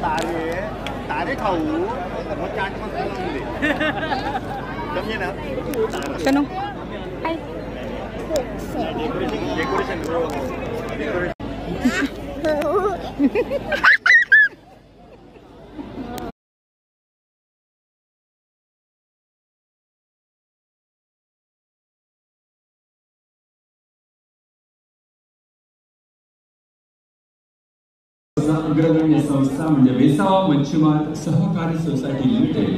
तारे तारे खाऊ मग चाट मसाला मध्ये कमी ना चलो डेकोरेशन अग्रगण्य संस्था म्हणजे वेसावा मच्छीमार सहकारी सोसायटी लिमिटेड,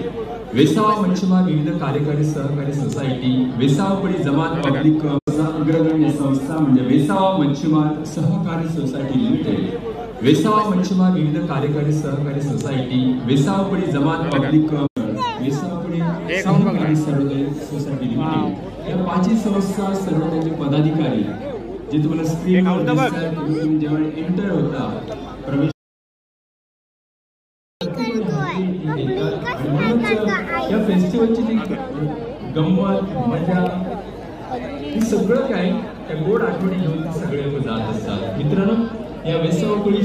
वेसावा मच्छीमार विविध कार्यकारी सहकारी सोसायटी, वेसावपडी जमात पब्लिक अग्रगण्य संस्था म्हणजे वेसावा मच्छीमार सहकारी सोसायटी लिमिटेड, वेसावा मच्छीमार विविध कार्यकारी सहकारी सोसायटी, वेसावपडी जमात पब्लिक वेसावपडी सहकारी सोसायटी लिमिटेड या पाचही संस्था सर्व त्यांचे पदाधिकारी जे तुम्हाला स्क्रीनवर दिसतात तुम्ही जेव्हा एंटर होता प्रवेश या फेस्टिवलची जी गंमत मजा ही सगळं काय त्या गोड आठवणी घेऊन सगळे जात असतात. मित्रांनो या वेसावपडी